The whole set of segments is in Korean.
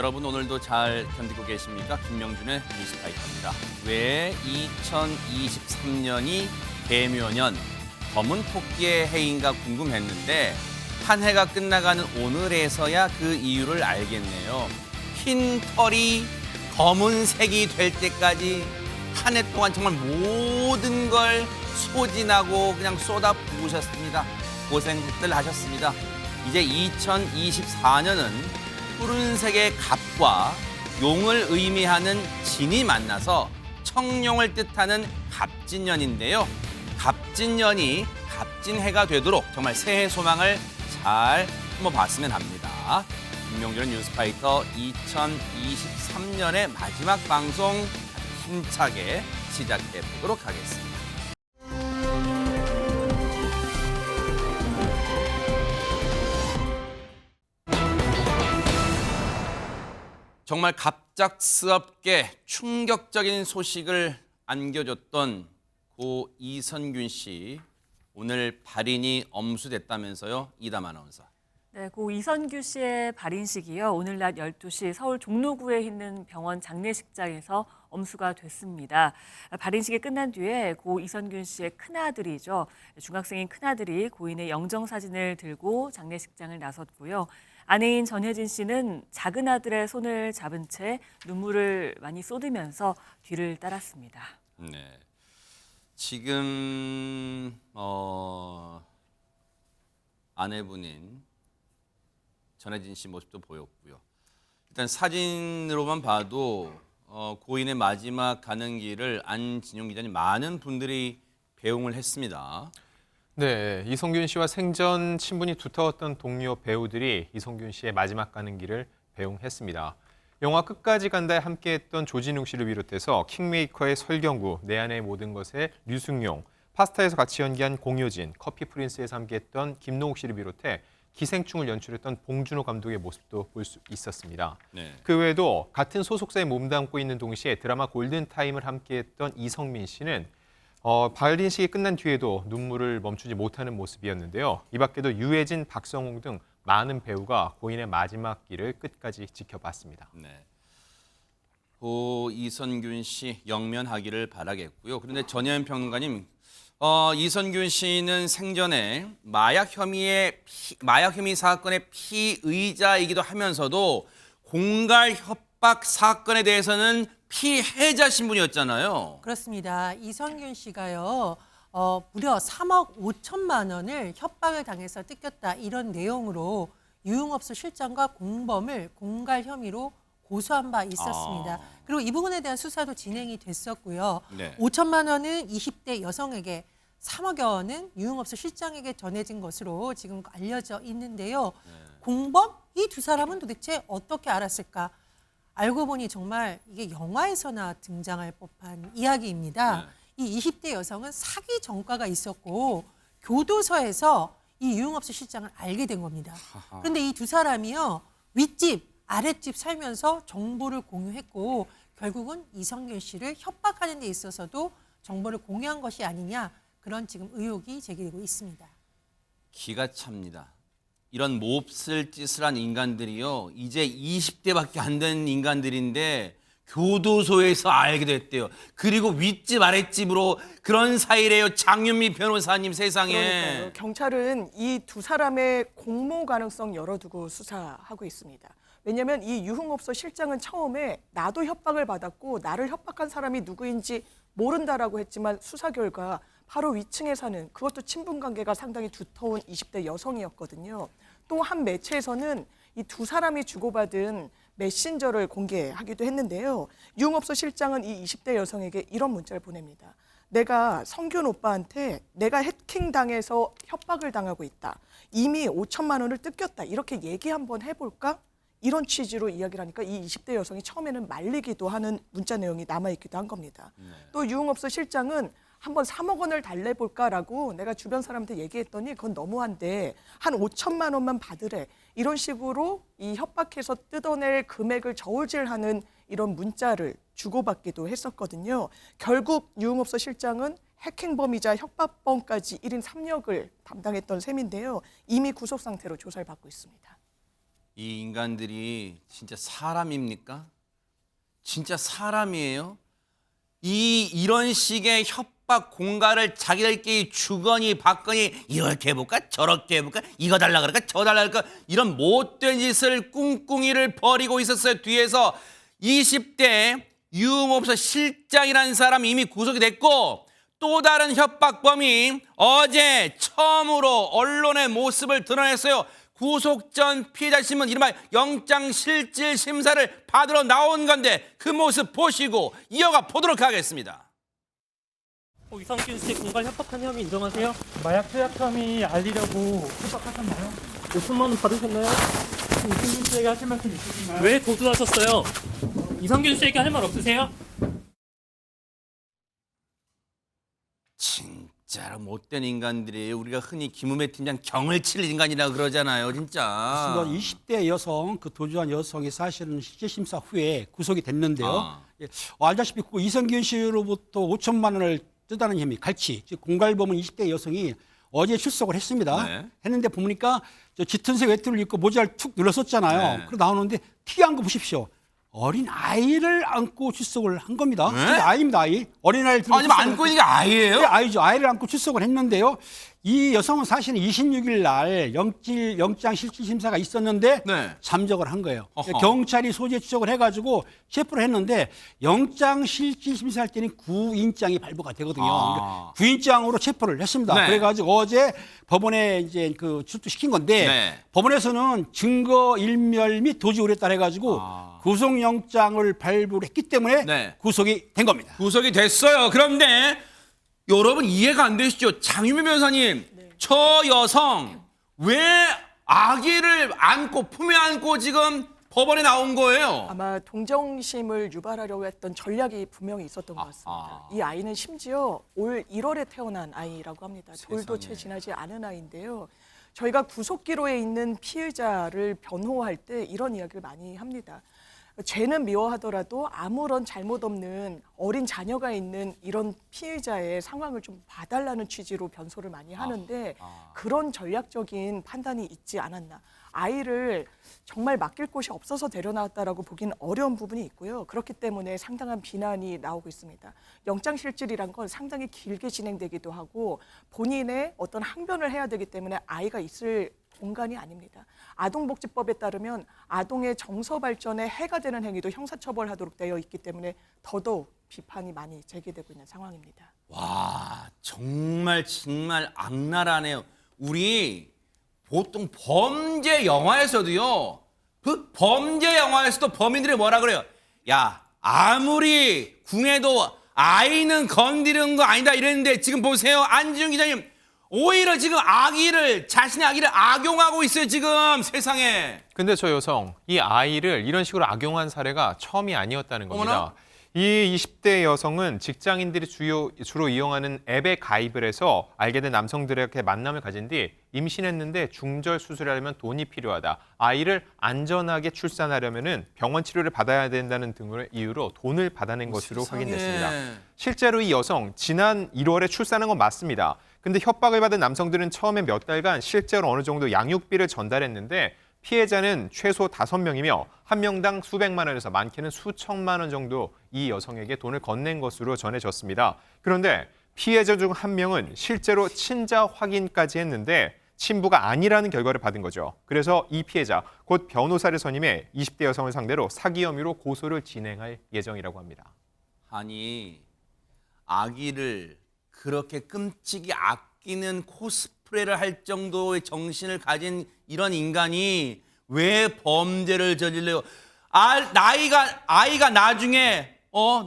여러분 오늘도 잘 견디고 계십니까? 김명준의 뉴스파이터입니다. 왜 2023년이 개묘년 검은 토끼의 해인가 궁금했는데 한 해가 끝나가는 오늘에서야 그 이유를 알겠네요. 흰 털이 검은색이 될 때까지 한 해 동안 정말 모든 걸 소진하고 그냥 쏟아 부으셨습니다. 고생들 하셨습니다. 이제 2024년은 푸른색의 갑과 용을 의미하는 진이 만나서 청룡을 뜻하는 갑진년인데요. 갑진년이 갑진해가 되도록 정말 새해 소망을 잘 품어봤으면 합니다. 김명준의 뉴스파이터 2023년의 마지막 방송 힘차게 시작해 보도록 하겠습니다. 정말 갑작스럽게 충격적인 소식을 안겨줬던 고 이선균 씨, 오늘 발인이 엄수됐다면서요, 이담 아나운서. 네, 고 이선균 씨의 발인식이요. 오늘 낮 12시 서울 종로구에 있는 병원 장례식장에서 엄수가 됐습니다. 발인식이 끝난 뒤에 고 이선균 씨의 큰아들이죠. 중학생인 큰아들이 고인의 영정사진을 들고 장례식장을 나섰고요. 아내인 전혜진 씨는 작은 아들의 손을 잡은 채 눈물을 많이 쏟으면서 뒤를 따랐습니다. 네, 지금 아내분인 전혜진 씨 모습도 보였고요. 일단 사진으로만 봐도 고인의 마지막 가는 길을 안진용 기자님 많은 분들이 배웅을 했습니다. 네, 이성균 씨와 생전 친분이 두터웠던 동료 배우들이 이성균 씨의 마지막 가는 길을 배웅했습니다. 영화 끝까지 간다에 함께했던 조진웅 씨를 비롯해서 킹메이커의 설경구, 내 안의 모든 것의 류승용, 파스타에서 같이 연기한 공효진, 커피 프린스에서 함께했던 김노욱 씨를 비롯해 기생충을 연출했던 봉준호 감독의 모습도 볼 수 있었습니다. 네. 그 외에도 같은 소속사에 몸담고 있는 동시에 드라마 골든타임을 함께했던 이성민 씨는 발인식이 끝난 뒤에도 눈물을 멈추지 못하는 모습이었는데요. 이 밖에도 유해진, 박성웅 등 많은 배우가 고인의 마지막 길을 끝까지 지켜봤습니다. 네. 고 이선균 씨 영면하기를 바라겠고요. 그런데 전혜연 평론가님, 이선균 씨는 생전에 마약 혐의 사건의 피의자이기도 하면서도 공갈 협박 사건에 대해서는 피해자 신분이었잖아요. 그렇습니다. 이선균 씨가요. 무려 3억 5천만 원을 협박을 당해서 뜯겼다. 이런 내용으로 유흥업소 실장과 공범을 공갈 혐의로 고소한 바 있었습니다. 그리고 이 부분에 대한 수사도 진행이 됐었고요. 네. 5천만 원은 20대 여성에게, 3억여 원은 유흥업소 실장에게 전해진 것으로 지금 알려져 있는데요. 공범? 이 두 사람은 도대체 어떻게 알았을까? 알고 보니 정말 이게 영화에서나 등장할 법한 이야기입니다. 이 20대 여성은 사기 전과가 있었고 교도소에서 이 유흥업소 실장을 알게 된 겁니다. 그런데 이 두 사람이요, 윗집, 아랫집 살면서 정보를 공유했고 결국은 이성균 씨를 협박하는 데 있어서도 정보를 공유한 것이 아니냐, 그런 지금 의혹이 제기되고 있습니다. 기가 찹니다. 이런 몹쓸 짓을 한 인간들이요, 이제 20대밖에 안 된 인간들인데 교도소에서 알게 됐대요. 그리고 윗집 아랫집으로 그런 사이래요. 장윤미 변호사님, 세상에. 그러니까요. 경찰은 이 두 사람의 공모 가능성 열어두고 수사하고 있습니다. 왜냐하면 이 유흥업소 실장은 처음에 나도 협박을 받았고 나를 협박한 사람이 누구인지 모른다라고 했지만 수사 결과 바로 위층에 사는, 그것도 친분 관계가 상당히 두터운 20대 여성이었거든요. 또 한 매체에서는 이 두 사람이 주고받은 메신저를 공개하기도 했는데요. 유흥업소 실장은 이 20대 여성에게 이런 문자를 보냅니다. 내가 성균 오빠한테 내가 해킹당해서 협박을 당하고 있다. 이미 5천만 원을 뜯겼다. 이렇게 얘기 한번 해볼까? 이런 취지로 이야기를 하니까 이 20대 여성이 처음에는 말리기도 하는 문자 내용이 남아있기도 한 겁니다. 또 유흥업소 실장은 한번 3억 원을 달래볼까라고 내가 주변 사람한테 얘기했더니 그건 너무한데 한 5천만 원만 받으래. 이런 식으로 이 협박해서 뜯어낼 금액을 저울질하는 이런 문자를 주고받기도 했었거든요. 결국 유흥업소 실장은 해킹범이자 협박범까지 1인 3역을 담당했던 셈인데요. 이미 구속 상태로 조사를 받고 있습니다. 이 인간들이 진짜 사람입니까? 진짜 사람이에요? 이런 식의 협박 공갈을 자기들끼리 주거니 받거니 이렇게 해볼까 저렇게 해볼까 이거 달라 그럴까 저 달라 그럴까 이런 못된 짓을 꿍꿍이를 벌이고 있었어요. 뒤에서 20대 유흥업소 실장이라는 사람이 이미 구속이 됐고 또 다른 협박범이 어제 처음으로 언론의 모습을 드러냈어요. 구속 전 피해자 신문 이른바 영장실질심사를 받으러 나온 건데 그 모습 보시고 이어가 보도록 하겠습니다. 이성균 씨 공갈 협박한 혐의 인정하세요? 마약 투약 혐의 알리려고 협박하셨나요? 5천만 원 받으셨나요? 이승균 씨에게 하실 말씀 있으신가요? 왜 고소하셨어요? 이성균 씨에게 할 말 없으세요? 진짜로 못된 인간들이에요. 우리가 흔히 김우매 팀장 경을 칠 인간이라고 그러잖아요. 진짜. 20대 여성, 그 도주한 여성이 사실은 실질심사 후에 구속이 됐는데요. 아. 예, 알다시피 그 이성균 씨로부터 5천만 원을 뜯어낸 혐의, 갈치, 즉 공갈범은 20대 여성이 어제 출석을 했습니다. 네. 했는데 보니까 저 짙은색 외투를 입고 모자를 툭 눌렀었잖아요. 네. 그러고 나오는데 특이한 거 보십시오. 어린 아이를 안고 출석을 한 겁니다. 네? 진짜 아이입니다, 아이. 어린 아이를 들고 아니 안고 있는 게 아이예요? 네, 아이죠. 아이를 안고 출석을 했는데요. 이 여성은 사실은 26일 날 영장 실질심사가 있었는데 네. 잠적을 한 거예요. 어허. 경찰이 소재 추적을 해가지고 체포를 했는데 영장 실질심사할 때는 구인장이 발부가 되거든요. 아. 그러니까 구인장으로 체포를 했습니다. 네. 그래가지고 어제 법원에 이제 그 출두시킨 건데 네. 법원에서는 증거 일멸 및 도주 우려에 따라 해가지고 구속영장을 발부를 했기 때문에 네. 구속이 된 겁니다. 구속이 됐어요. 그런데 여러분 이해가 안 되시죠? 장유미 변호사님, 저 여성 왜 아기를 안고 품에 안고 지금 법원에 나온 거예요? 아마 동정심을 유발하려고 했던 전략이 분명히 있었던 것 같습니다. 이 아이는 심지어 올 1월에 태어난 아이라고 합니다. 돌도 채 지나지 않은 아이인데요. 저희가 구속기로에 있는 피해자를 변호할 때 이런 이야기를 많이 합니다. 죄는 미워하더라도 아무런 잘못 없는 어린 자녀가 있는 이런 피해자의 상황을 좀 봐달라는 취지로 변소를 많이 하는데 그런 전략적인 판단이 있지 않았나. 아이를 정말 맡길 곳이 없어서 데려나왔다라고 보기는 어려운 부분이 있고요. 그렇기 때문에 상당한 비난이 나오고 있습니다. 영장실질이란 건 상당히 길게 진행되기도 하고 본인의 어떤 항변을 해야 되기 때문에 아이가 있을 공간이 아닙니다. 아동복지법에 따르면 아동의 정서 발전에 해가 되는 행위도 형사처벌하도록 되어 있기 때문에 더더욱 비판이 많이 제기되고 있는 상황입니다. 와, 정말 악랄하네요. 우리 보통 범죄 영화에서도요. 그 범죄 영화에서도 범인들이 뭐라 그래요? 야, 아무리 궁해도 아이는 건드리는 거 아니다 이랬는데 지금 보세요. 안지훈 기자님. 오히려 지금 자신의 아기를 악용하고 있어요, 지금 세상에. 근데 저 여성, 이 아이를 이런 식으로 악용한 사례가 처음이 아니었다는 겁니다. 어머나. 이 20대 여성은 직장인들이 주로 이용하는 앱에 가입을 해서 알게 된 남성들에게 만남을 가진 뒤 임신했는데 중절 수술하려면 돈이 필요하다. 아이를 안전하게 출산하려면 병원 치료를 받아야 된다는 등의 이유로 돈을 받아낸 것으로 세상에. 확인됐습니다. 실제로 이 여성, 지난 1월에 출산한 건 맞습니다. 근데 협박을 받은 남성들은 처음에 몇 달간 실제로 어느 정도 양육비를 전달했는데 피해자는 최소 5명이며 한 명당 수백만 원에서 많게는 수천만 원 정도 이 여성에게 돈을 건넨 것으로 전해졌습니다. 그런데 피해자 중 한 명은 실제로 친자 확인까지 했는데 친부가 아니라는 결과를 받은 거죠. 그래서 이 피해자, 곧 변호사를 선임해 20대 여성을 상대로 사기 혐의로 고소를 진행할 예정이라고 합니다. 아니, 아기를 그렇게 끔찍이 아끼는 코스프레를 할 정도의 정신을 가진 이런 인간이 왜 범죄를 저질러요? 아이가 나중에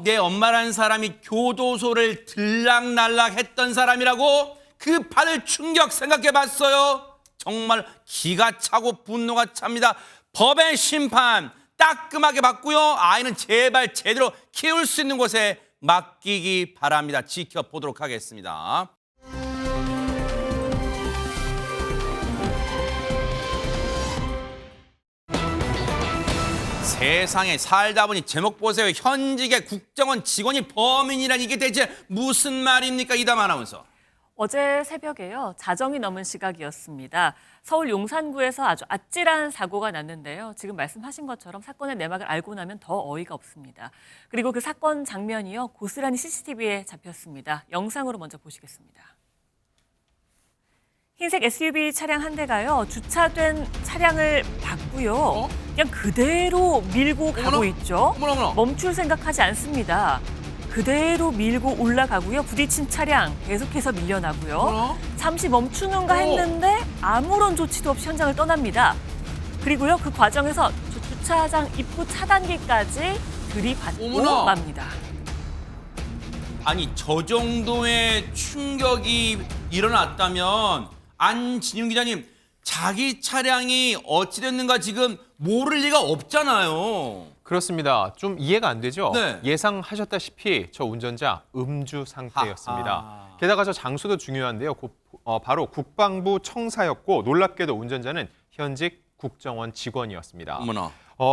내 엄마라는 사람이 교도소를 들락날락 했던 사람이라고 그 받을 충격 생각해 봤어요? 정말 기가 차고 분노가 찹니다. 법의 심판 따끔하게 받고요. 아이는 제발 제대로 키울 수 있는 곳에 맡기기 바랍니다. 지켜보도록 하겠습니다. 세상에 살다 보니 제목 보세요. 현직의 국정원 직원이 범인이란 이게 대체 무슨 말입니까? 이담 아나운서. 어제 새벽에요. 자정이 넘은 시각이었습니다. 서울 용산구에서 아주 아찔한 사고가 났는데요. 지금 말씀하신 것처럼 사건의 내막을 알고 나면 더 어이가 없습니다. 그리고 그 사건 장면이요. 고스란히 CCTV에 잡혔습니다. 영상으로 먼저 보시겠습니다. 흰색 SUV 차량 한 대가요. 주차된 차량을 봤고요. 그냥 그대로 밀고 가고 어머나. 있죠. 어머나. 멈출 생각하지 않습니다. 그대로 밀고 올라가고요. 부딪힌 차량 계속해서 밀려나고요. 어머나. 잠시 멈추는가 했는데 아무런 조치도 없이 현장을 떠납니다. 그리고요. 그 과정에서 주차장 입구 차단기까지 들이받고 어머나. 맙니다. 아니 저 정도의 충격이 일어났다면 안진용 기자님 자기 차량이 어찌 됐는가 지금 모를 리가 없잖아요. 그렇습니다. 좀 이해가 안 되죠? 네. 예상하셨다시피 저 운전자 음주 상태였습니다. 하하. 게다가 저 장소도 중요한데요. 바로 국방부 청사였고 놀랍게도 운전자는 현직 국정원 직원이었습니다. 어머나.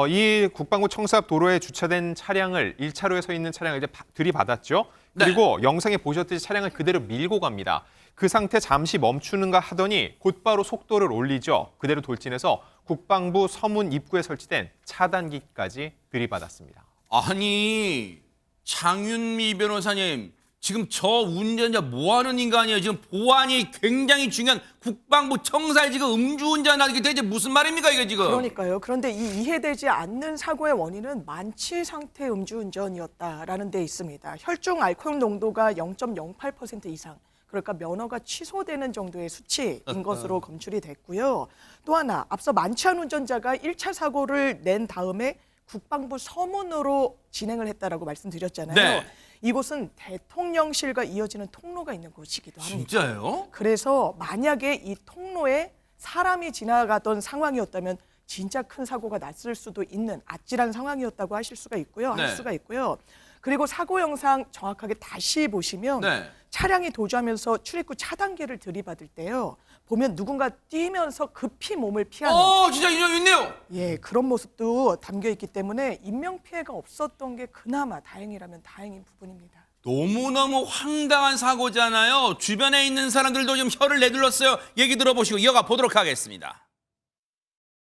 이 국방부 청사 앞 도로에 주차된 차량을 1차로에 서 있는 차량을 이제 들이받았죠. 네. 그리고 영상에 보셨듯이 차량을 그대로 밀고 갑니다. 그 상태 잠시 멈추는가 하더니 곧바로 속도를 올리죠. 그대로 돌진해서 국방부 서문 입구에 설치된 차단기까지 들이받았습니다. 아니 장윤미 변호사님 지금 저 운전자 뭐 하는 인간이에요? 지금 보안이 굉장히 중요한 국방부 청사에 지금 음주운전하는 게 대체 무슨 말입니까 이게 지금? 그러니까요. 그런데 이 이해되지 않는 사고의 원인은 만취 상태 음주운전이었다라는 데 있습니다. 혈중 알코올 농도가 0.08% 이상. 그러니까 면허가 취소되는 정도의 수치인 것으로 검출이 됐고요. 또 하나 앞서 만취한 운전자가 1차 사고를 낸 다음에 국방부 서문으로 진행을 했다라고 말씀드렸잖아요. 네. 이곳은 대통령실과 이어지는 통로가 있는 곳이기도 합니다. 진짜요? 그래서 만약에 이 통로에 사람이 지나가던 상황이었다면 진짜 큰 사고가 났을 수도 있는 아찔한 상황이었다고 하실 수가 있고요. 네. 할 수가 있고요. 그리고 사고 영상 정확하게 다시 보시면 네. 차량이 도주하면서 출입구 차단기를 들이받을 때요. 보면 누군가 뛰면서 급히 몸을 피하는 진짜 인형 있네요. 예, 그런 모습도 담겨 있기 때문에 인명 피해가 없었던 게 그나마 다행이라면 다행인 부분입니다. 너무너무 황당한 사고잖아요. 주변에 있는 사람들도 좀 혀를 내둘렀어요. 얘기 들어보시고 이어가 보도록 하겠습니다.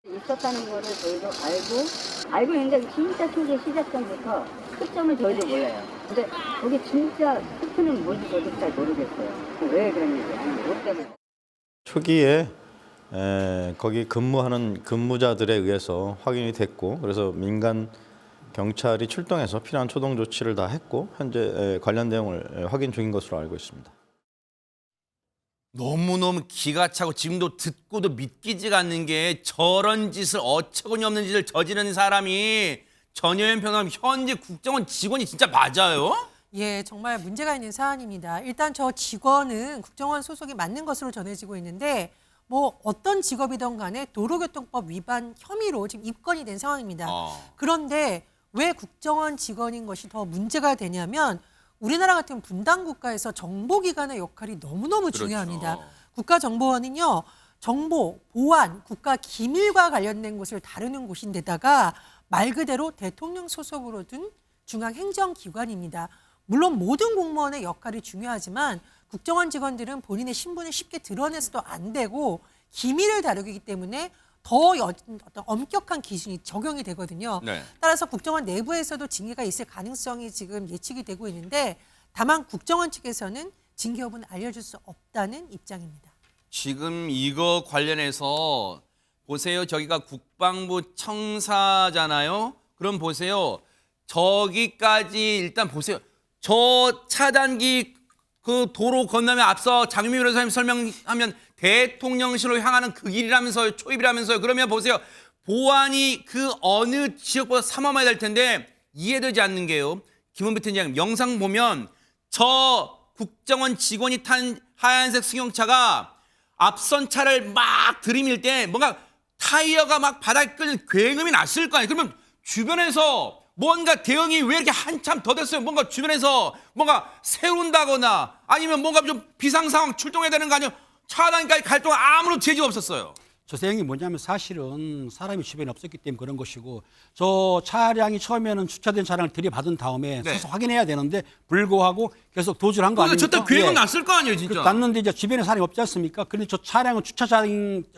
있었다는 거를 저희도 알고 있는데 진짜 초기 시작 전부터 특점을 저희도 몰라요. 근데 거기 진짜 특수는 뭔지 저도 잘 모르겠어요. 왜 그랬는지 아니 뭐 때문에. 초기에 거기 근무하는 근무자들에 의해서 확인이 됐고 그래서 민간 경찰이 출동해서 필요한 초동 조치를 다 했고 현재 관련 내용을 확인 중인 것으로 알고 있습니다. 너무너무 기가 차고 지금도 듣고도 믿기지가 않는 게 저런 짓을 어처구니 없는 짓을 저지르는 사람이 전여현 평론가님 현직 국정원 직원이 진짜 맞아요? 예, 정말 문제가 있는 사안입니다. 일단 저 직원은 국정원 소속이 맞는 것으로 전해지고 있는데 뭐 어떤 직업이든 간에 도로교통법 위반 혐의로 지금 입건이 된 상황입니다. 그런데 왜 국정원 직원인 것이 더 문제가 되냐면 우리나라 같은 분단 국가에서 정보기관의 역할이 너무너무 중요합니다. 그렇죠. 국가정보원은요. 정보, 보안, 국가 기밀과 관련된 것을 다루는 곳인데다가 말 그대로 대통령 소속으로 둔 중앙행정기관입니다. 물론 모든 공무원의 역할이 중요하지만 국정원 직원들은 본인의 신분을 쉽게 드러내서도 안 되고 기밀을 다루기 때문에 더 어떤 엄격한 기준이 적용이 되거든요. 네. 따라서 국정원 내부에서도 징계가 있을 가능성이 지금 예측이 되고 있는데 다만 국정원 측에서는 징계 여부는 알려줄 수 없다는 입장입니다. 지금 이거 관련해서 보세요. 저기가 국방부 청사잖아요. 그럼 보세요. 저기까지 일단 보세요. 저 차단기 그 도로 건너면 앞서 장윤미 변호사님 설명하면 대통령실로 향하는 그 길이라면서요. 초입이라면서요. 그러면 보세요. 보안이 그 어느 지역보다 삼엄해야 될 텐데 이해되지 않는 게요. 김은배 팀장님 영상 보면 저 국정원 직원이 탄 하얀색 승용차가 앞선 차를 막 들이밀 때 뭔가 타이어가 막 바닥에 끌리는 굉음이 났을 거 아니에요. 그러면 주변에서 뭔가 대응이 왜 이렇게 한참 더 됐어요? 뭔가 주변에서 뭔가 세운다거나 아니면 뭔가 좀 비상 상황 출동해야 되는 거 아니에요? 차단까지 갈 동안 아무런 제지가 없었어요. 조세형이 뭐냐면 사실은 사람이 주변에 없었기 때문에 그런 것이고 저 차량이 처음에는 주차된 차량을 들이받은 다음에 네. 서서 확인해야 되는데 불구하고 계속 도주를 한 거 그러니까 아닙니까? 저때 계획은 예. 났을 거 아니에요, 진짜. 났는데 이제 주변에 사람이 없지 않습니까? 그런데 저 차량은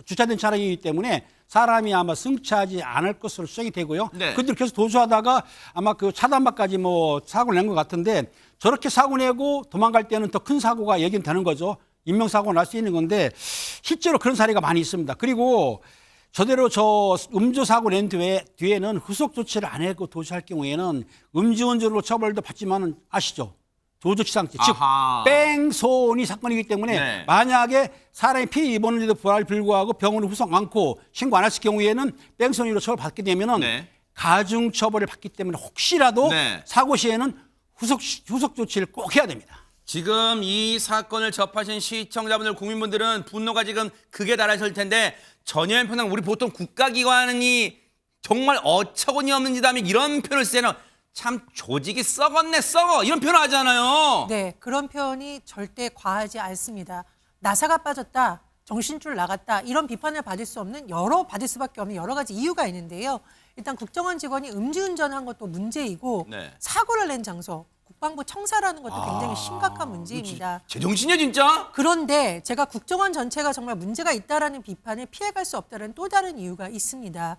주차된 차량이기 때문에 사람이 아마 승차하지 않을 것으로 추정이 되고요. 네. 그들 계속 도주하다가 아마 그 차단막까지 뭐 사고를 낸 것 같은데 저렇게 사고 내고 도망갈 때는 더 큰 사고가 예견되는 거죠. 인명사고가 날 수 있는 건데 실제로 그런 사례가 많이 있습니다. 그리고 저대로 저 음주사고 낸 뒤에는 후속 조치를 안 하고 도주할 경우에는 음주운전으로 처벌도 받지만은 아시죠? 도주치상죄, 즉 아하. 뺑소니 사건이기 때문에 네. 만약에 사람이 피해 입었는데도 불구하고 병원을 후속 않고 신고 안 했을 경우에는 뺑소니로 처벌받게 되면은 네. 가중처벌을 받기 때문에 혹시라도 네. 사고 시에는 후속 조치를 꼭 해야 됩니다. 지금 이 사건을 접하신 시청자분들, 국민분들은 분노가 지금 극에 달하실 텐데 전현 평당 우리 보통 국가기관이 정말 어처구니 없는 짓 하면 이런 표현을 쓰는 참 조직이 썩었네 썩어 이런 표현 하잖아요. 네, 그런 표현이 절대 과하지 않습니다. 나사가 빠졌다, 정신줄 나갔다 이런 비판을 받을 수밖에 없는 여러 가지 이유가 있는데요. 일단 국정원 직원이 음주운전한 것도 문제이고 네. 사고를 낸 장소, 국방부 청사라는 것도 굉장히 심각한 문제입니다. 제정신이야 진짜. 그런데 제가 국정원 전체가 정말 문제가 있다라는 비판을 피해갈 수 없다는 또 다른 이유가 있습니다.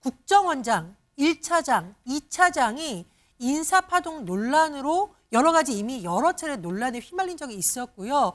국정원장, 1차장, 2차장이 인사파동 논란으로 이미 여러 차례 논란에 휘말린 적이 있었고요.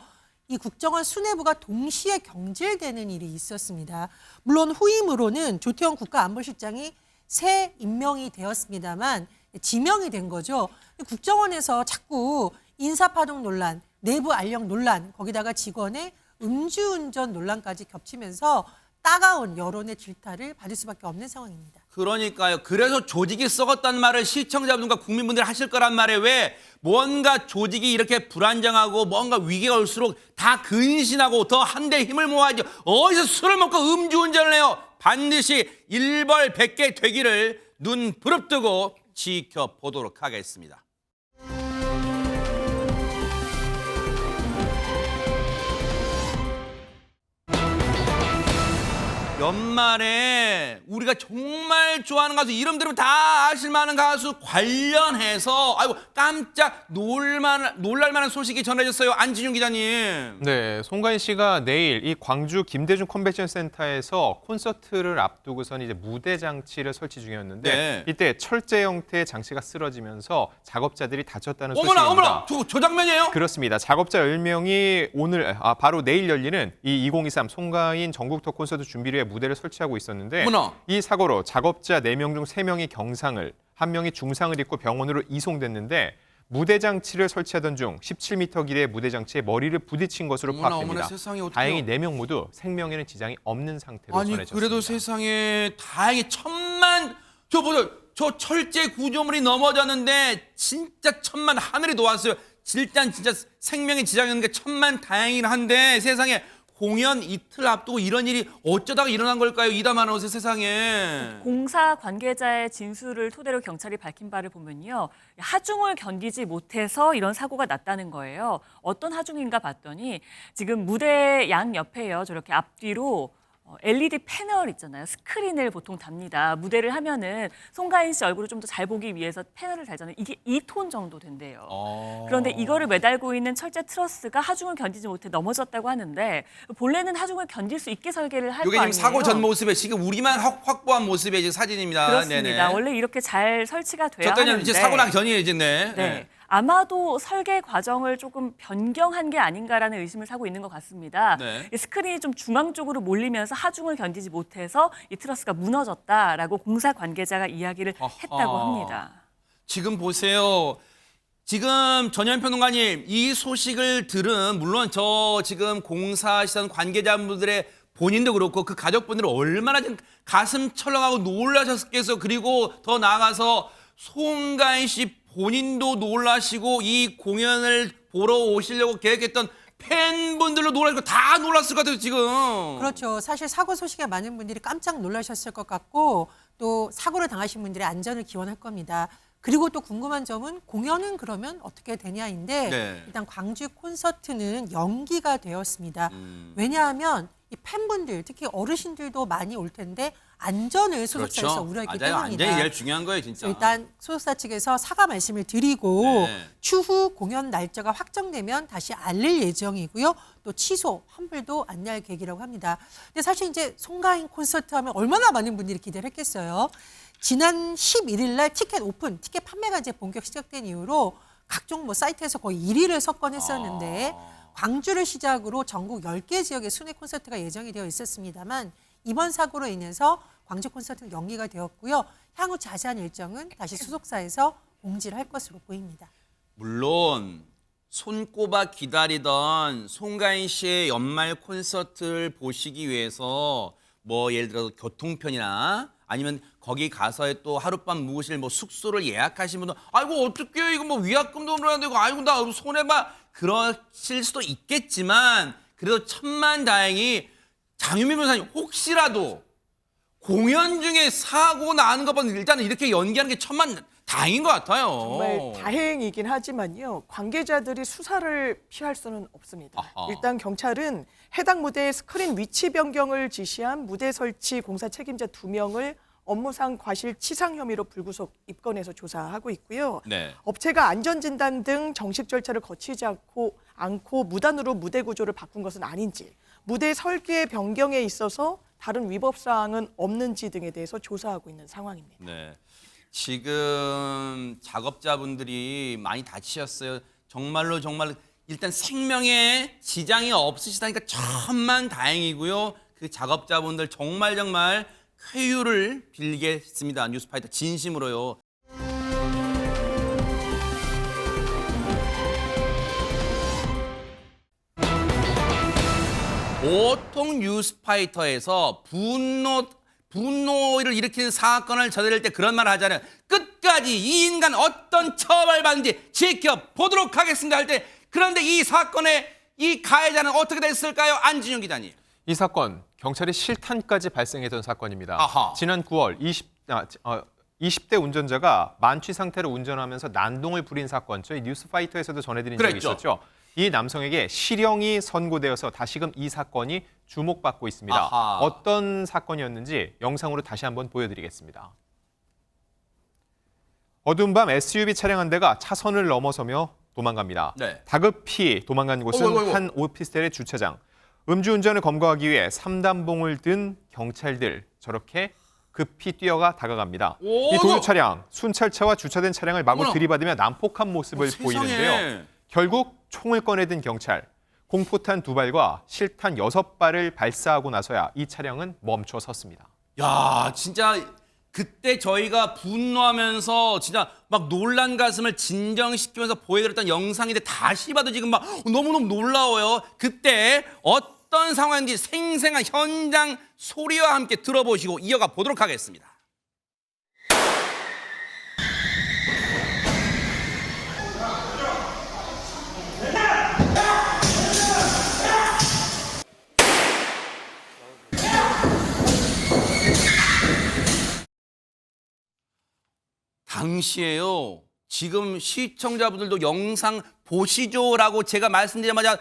이 국정원 수뇌부가 동시에 경질되는 일이 있었습니다. 물론 후임으로는 조태원 국가안보실장이 새 임명이 되었습니다만 지명이 된 거죠. 국정원에서 자꾸 인사파동 논란, 내부 알력 논란, 거기다가 직원의 음주운전 논란까지 겹치면서 따가운 여론의 질타를 받을 수밖에 없는 상황입니다. 그러니까요. 그래서 조직이 썩었다는 말을 시청자분과 국민분들이 하실 거란 말이에요. 왜? 뭔가 조직이 이렇게 불안정하고 뭔가 위기가 올수록 다 근신하고 더 한데 힘을 모아야죠. 어디서 술을 먹고 음주운전을 해요. 반드시 일벌백계 되기를 눈 부릅뜨고 지켜보도록 하겠습니다. 연말에 우리가 정말 좋아하는 가수 이름 들으면 다 아실 만한 가수 관련해서 아이고 깜짝 놀랄만한 소식이 전해졌어요. 안진용 기자님. 네, 송가인 씨가 내일 이 광주 김대중 컨벤션 센터에서 콘서트를 앞두고선 이제 무대 장치를 설치 중이었는데 네. 이때 철제 형태의 장치가 쓰러지면서 작업자들이 다쳤다는 소식입니다. 어머나 저 장면이에요? 그렇습니다. 작업자 10명이 바로 내일 열리는 이 2023 송가인 전국 투어 콘서트 준비를 위해 무대를 설치하고 있었는데 어머나. 이 사고로 작업자 4명 중 3명이 경상을, 1명이 중상을 입고 병원으로 이송됐는데 무대 장치를 설치하던 중 17m 길이의 무대 장치에 머리를 부딪힌 것으로 파악됩니다. 세상에 어떡해요. 다행히 4명 모두 생명에는 지장이 없는 상태로 아니 전해졌습니다. 그래도 세상에 다행히 천만 저 보세요. 저 철제 구조물이 넘어졌는데 진짜 천만 하늘이 도왔어요. 일단 진짜 생명에 지장이 없는 게 천만 다행이긴 한데 세상에 공연 이틀 앞두고 이런 일이 어쩌다가 일어난 걸까요? 이담한 옷에 세상에. 공사 관계자의 진술을 토대로 경찰이 밝힌 바를 보면요. 하중을 견디지 못해서 이런 사고가 났다는 거예요. 어떤 하중인가 봤더니 지금 무대 양 옆에요. 저렇게 앞뒤로 LED 패널 있잖아요. 스크린을 보통 답니다. 무대를 하면은 송가인 씨 얼굴을 좀 더 잘 보기 위해서 패널을 달잖아요. 이게 2톤 정도 된대요. 그런데 이거를 매달고 있는 철제 트러스가 하중을 견디지 못해 넘어졌다고 하는데 본래는 하중을 견딜 수 있게 설계를 할 거 이게 아니에요. 지금 사고 전 모습에 지금 우리만 확보한 모습의 지금 사진입니다. 그렇습니다. 네네. 원래 이렇게 잘 설치가 돼야 적당히 하는데 이제 사고 나기 전이에요, 이제. 네. 아마도 설계 과정을 조금 변경한 게 아닌가라는 의심을 사고 있는 것 같습니다. 네. 이 스크린이 좀 중앙 쪽으로 몰리면서 하중을 견디지 못해서 이 트러스가 무너졌다라고 공사 관계자가 이야기를 했다고 합니다. 지금 보세요. 지금 전현 평론가님 이 소식을 들은 물론 저 지금 공사하시던 관계자분들의 본인도 그렇고 그 가족분들은 얼마나 지금 가슴 철렁하고 놀라셨겠어요. 그리고 더 나아가서 송가인 씨 본인도 놀라시고 이 공연을 보러 오시려고 계획했던 팬분들도 놀라시고 다 놀랐을 것 같아요, 지금. 그렇죠. 사실 사고 소식에 많은 분들이 깜짝 놀라셨을 것 같고 또 사고를 당하신 분들의 안전을 기원할 겁니다. 그리고 또 궁금한 점은 공연은 그러면 어떻게 되냐인데 네. 일단 광주 콘서트는 연기가 되었습니다. 왜냐하면 이 팬분들 특히 어르신들도 많이 올 텐데 안전을 소속사에서 우려했기 맞아요. 때문입니다. 안전이 제일 중요한 거예요, 진짜. 일단 소속사 측에서 사과 말씀을 드리고 네. 추후 공연 날짜가 확정되면 다시 알릴 예정이고요. 또 취소, 환불도 안내할 계획이라고 합니다. 근데 사실 이제 송가인 콘서트 하면 얼마나 많은 분들이 기대를 했겠어요. 지난 11일 날 티켓 오픈, 티켓 판매가 이제 본격 시작된 이후로 각종 뭐 사이트에서 거의 1위를 석권했었는데 광주를 시작으로 전국 10개 지역의 순회 콘서트가 예정이 되어 있었습니다만 이번 사고로 인해서 광주 콘서트는 연기가 되었고요. 향후 자세한 일정은 다시 소속사에서 공지를 할 것으로 보입니다. 물론 손꼽아 기다리던 송가인 씨의 연말 콘서트를 보시기 위해서 뭐 예를 들어서 교통편이나 아니면 거기 가서 또 하룻밤 묵으실 뭐 숙소를 예약하신 분들 아이고 어떡해 이거 뭐 위약금도 물어야 되고 아이고 나 손해봐 그러실 수도 있겠지만 그래도 천만다행히 장유미 변호사님 혹시라도 공연 중에 사고 나는 것보다 일단은 이렇게 연기하는 게 천만다행인 것 같아요. 정말 다행이긴 하지만요. 관계자들이 수사를 피할 수는 없습니다. 아하. 일단 경찰은 해당 무대의 스크린 위치 변경을 지시한 무대 설치 공사 책임자 2명을 업무상 과실치상 혐의로 불구속 입건해서 조사하고 있고요. 네. 업체가 안전진단 등 정식 절차를 거치지 않고 무단으로 무대 구조를 바꾼 것은 아닌지, 무대 설계 변경에 있어서 다른 위법 사항은 없는지 등에 대해서 조사하고 있는 상황입니다. 네. 지금 작업자분들이 많이 다치셨어요. 정말로 일단 생명에 지장이 없으시다니까 천만다행이고요. 그 작업자분들 정말 쾌유를 빌겠습니다. 뉴스파이터 진심으로요. 보통 뉴스파이터에서 분노를 일으키는 사건을 저지를 때 그런 말을 하잖아요. 끝까지 이 인간 어떤 처벌받는지 지켜보도록 하겠습니다 할 때 그런데 이 사건의 이 가해자는 어떻게 됐을까요? 안진영 기자님. 이 사건 경찰이 실탄까지 발생했던 사건입니다. 아하. 지난 9월 20대 운전자가 만취 상태로 운전하면서 난동을 부린 사건 저희 뉴스파이터에서도 전해드린 적이 그랬죠. 있었죠. 이 남성에게 실형이 선고되어서 다시금 이 사건이 주목받고 있습니다. 아하. 어떤 사건이었는지 영상으로 다시 한번 보여드리겠습니다. 어두운 밤 SUV 차량 한 대가 차선을 넘어서며 도망갑니다. 네. 다급히 도망간 곳은 어이구. 한 오피스텔의 주차장. 음주운전을 검거하기 위해 3단봉을 든 경찰들 저렇게 급히 뛰어가 다가갑니다. 오, 이 도주 차량, 순찰차와 주차된 차량을 마구 어머나. 들이받으며 난폭한 모습을 세상에. 보이는데요. 결국 총을 꺼내든 경찰, 공포탄 2발과 실탄 6발을 발사하고 나서야 이 차량은 멈춰 섰습니다. 야, 진짜 그때 저희가 분노하면서 진짜 막 놀란 가슴을 진정시키면서 보여드렸던 영상인데 다시 봐도 지금 막 너무너무 놀라워요. 그때 어떤 상황인지 생생한 현장 소리와 함께 들어보시고 이어가 보도록 하겠습니다. 당시에요. 지금 시청자분들도 영상 보시죠라고 제가 말씀드리자마자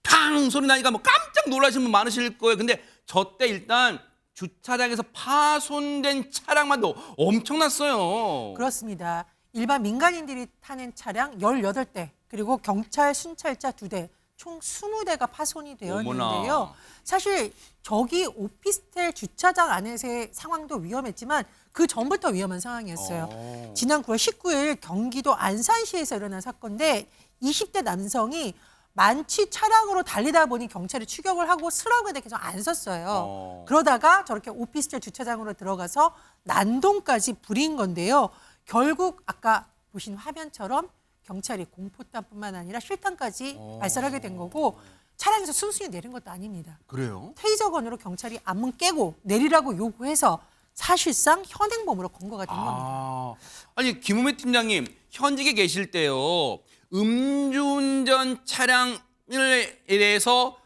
팡 소리 나니까 뭐 깜짝 놀라신 분 많으실 거예요. 근데 저 때 일단 주차장에서 파손된 차량만도 엄청났어요. 그렇습니다. 일반 민간인들이 타는 차량 18대 그리고 경찰 순찰차 2대 총 20대가 파손이 되었는데요. 어머나. 사실 저기 오피스텔 주차장 안에서의 상황도 위험했지만 그 전부터 위험한 상황이었어요. 지난 9월 19일 경기도 안산시에서 일어난 사건인데 20대 남성이 만취 차량으로 달리다 보니 경찰이 추격을 하고 쓰라고 계속 안 섰어요. 그러다가 저렇게 오피스텔 주차장으로 들어가서 난동까지 부린 건데요. 결국 아까 보신 화면처럼 경찰이 공포탄뿐만 아니라 실탄까지 발사하게 된 거고 차량에서 순순히 내린 것도 아닙니다. 그래요? 테이저건으로 경찰이 앞문 깨고 내리라고 요구해서 사실상 현행범으로 검거가 된 겁니다. 아니 김우미 팀장님 현직에 계실 때요. 음주운전 차량에 대해서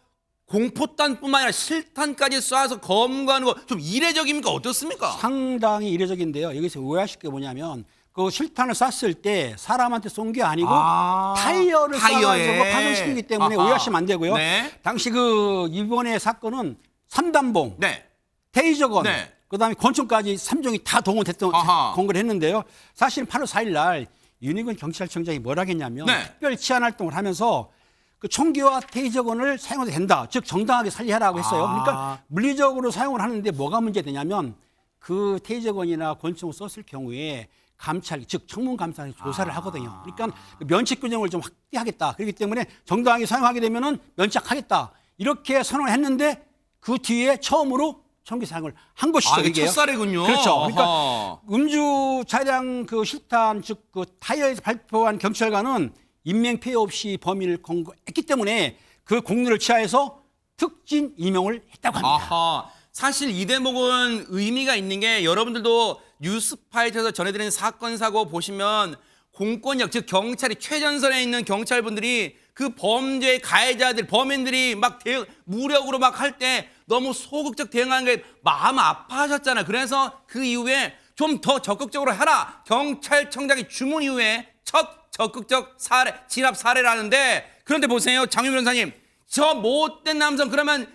공포탄뿐만 아니라 실탄까지 쏴서 검거하는 거 좀 이례적입니까? 어떻습니까? 상당히 이례적인데요. 여기서 오해하실 게 뭐냐면 그 실탄을 쐈을 때 사람한테 쏜 게 아니고 아, 타이어를 타이어에. 쏴가지고 파손시키기 때문에 아하. 오해하시면 안 되고요. 네. 당시 이번에 사건은 삼단봉, 네. 테이저건, 네. 그다음에 권총까지 3종이 다 동원됐던 아하. 건거를 했는데요. 사실 8월 4일 날 윤희근 경찰청장이 뭐라 했냐면 네. 특별 치안 활동을 하면서 그 총기와 테이저건을 사용해도 된다. 즉 정당하게 살리라고 했어요. 아. 그러니까 물리적으로 사용을 하는데 뭐가 문제되냐면 그 테이저건이나 권총을 썼을 경우에 감찰, 즉 청문 감사에서 조사를 하거든요. 그러니까 면책 규정을 좀 확대하겠다. 그렇기 때문에 정당하게 사용하게 되면은 면책하겠다. 이렇게 선언을 했는데 그 뒤에 처음으로 총기 사용을 한 것이죠. 아, 이게 이게요. 첫사례군요. 그렇죠. 그러니까 아하. 음주 차량 그 실탄, 즉 그 타이어에서 발표한 경찰관은 인명 피해 없이 범인을 검거했기 때문에 그 공로를 취하해서 특진 임명을 했다고 합니다. 아하. 사실 이 대목은 의미가 있는 게 여러분들도 뉴스파이터에서 전해드리는 사건 사고 보시면 공권력, 즉 경찰이 최전선에 있는 경찰분들이 그 범죄의 가해자들, 범인들이 막 무력으로 막 할 때 너무 소극적 대응하는 게 마음 아파하셨잖아요. 그래서 그 이후에 좀 더 적극적으로 해라. 경찰청장이 주문 이후에 첫 적극적 진압 사례라는데, 그런데 보세요, 장윤 변호사님. 저 못된 남성, 그러면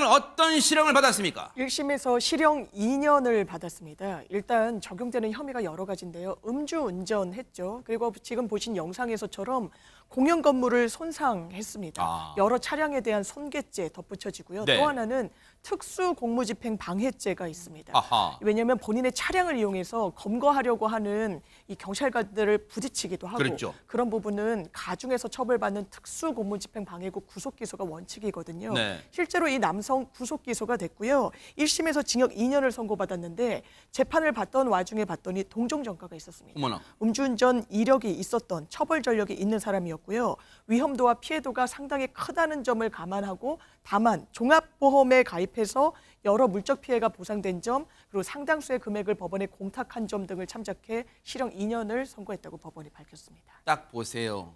어떤 실형을 받았습니까? 1심에서 실형 2년을 받았습니다. 일단 적용되는 혐의가 여러 가지인데요. 음주운전 했죠. 그리고 지금 보신 영상에서처럼 공영 건물을 손상했습니다. 아. 여러 차량에 대한 손괴죄 덧붙여지고요. 네. 또 하나는 특수 공무집행 방해죄가 있습니다. 아하. 왜냐하면 본인의 차량을 이용해서 검거하려고 하는 이 경찰관들을 부딪히기도 하고, 그렇죠. 그런 부분은 가중해서 처벌받는 특수 공무집행 방해고 구속 기소가 원칙이거든요. 네. 실제로 이 남성 구속 기소가 됐고요. 1심에서 징역 2년을 선고받았는데 재판을 받던 와중에 봤더니 동종 전과가 있었습니다. 어머나. 음주운전 이력이 있었던, 처벌 전력이 있는 사람이었고요. 위험도와 피해도가 상당히 크다는 점을 감안하고 다만 종합보험에 가입해서 여러 물적 피해가 보상된 점, 그리고 상당수의 금액을 법원에 공탁한 점 등을 참작해 실형 2년을 선고했다고 법원이 밝혔습니다. 딱 보세요.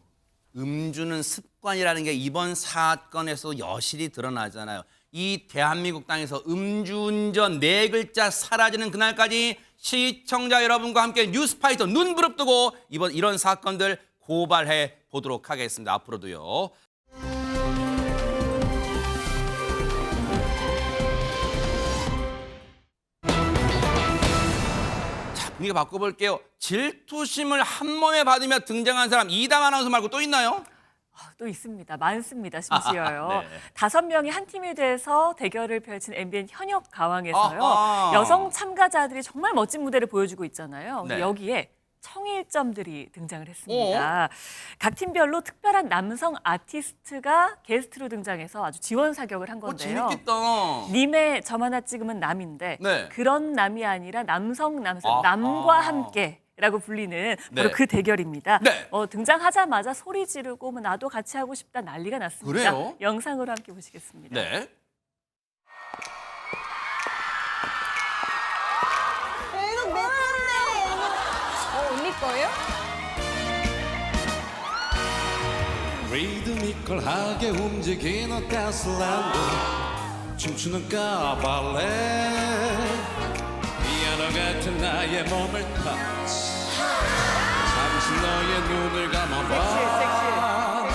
음주는 습관이라는 게 이번 사건에서 여실히 드러나잖아요. 이 대한민국 땅에서 음주운전 4글자 사라지는 그날까지 시청자 여러분과 함께 뉴스파이터 눈 부릅뜨고 이런 사건들 고발해 보도록 하겠습니다. 앞으로도요. 자, 분위기 바꿔볼게요. 질투심을 한 몸에 받으며 등장한 사람, 이담 아나운서 말고 또 있나요? 또 있습니다. 많습니다. 심지어요. 네. 5명이 한 팀이 돼서 대결을 펼친 MBN 현역 가왕에서요. 아하. 여성 참가자들이 정말 멋진 무대를 보여주고 있잖아요. 근데 네. 여기에 청일점들이 등장을 했습니다. 각 팀별로 특별한 남성 아티스트가 게스트로 등장해서 아주 지원 사격을 한 건데요. 재밌겠다. 님의 점 하나 찍으면 남인데 네. 그런 남이 아니라 남성 아하. 남과 함께라고 불리는 바로 네. 그 대결입니다. 네. 등장하자마자 소리 지르고 뭐 나도 같이 하고 싶다 난리가 났습니다. 그래요? 영상으로 함께 보시겠습니다. 네. 리드미컬하게 움직이는 댄스랜드, 춤추는 까발레, 피아노 같은 나의 몸을 터치, 잠시 너의 눈을 감아봐.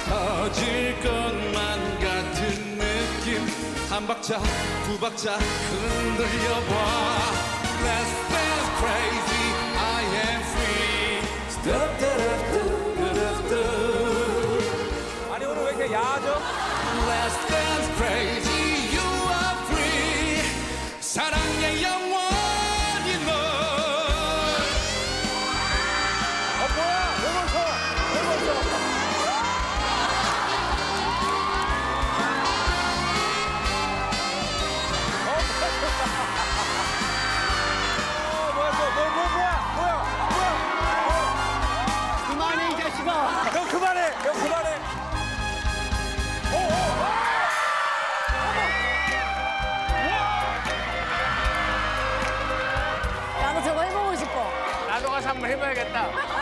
터질 것만 같은 느낌, 한 박자 두 박자 흔들려봐. Let's dance crazy, I am free. Stop, 아니 오늘 왜 이렇게 야하죠? Let's dance crazy, you are free. 사랑의 영원히 널. 뭐야? 왜 멈춰? 왜 멈춰? 그만해 이 자식아. 너 그만해! 너 그만해! 나도 저거 해보고 싶어. 나도 가서 한번 해봐야겠다.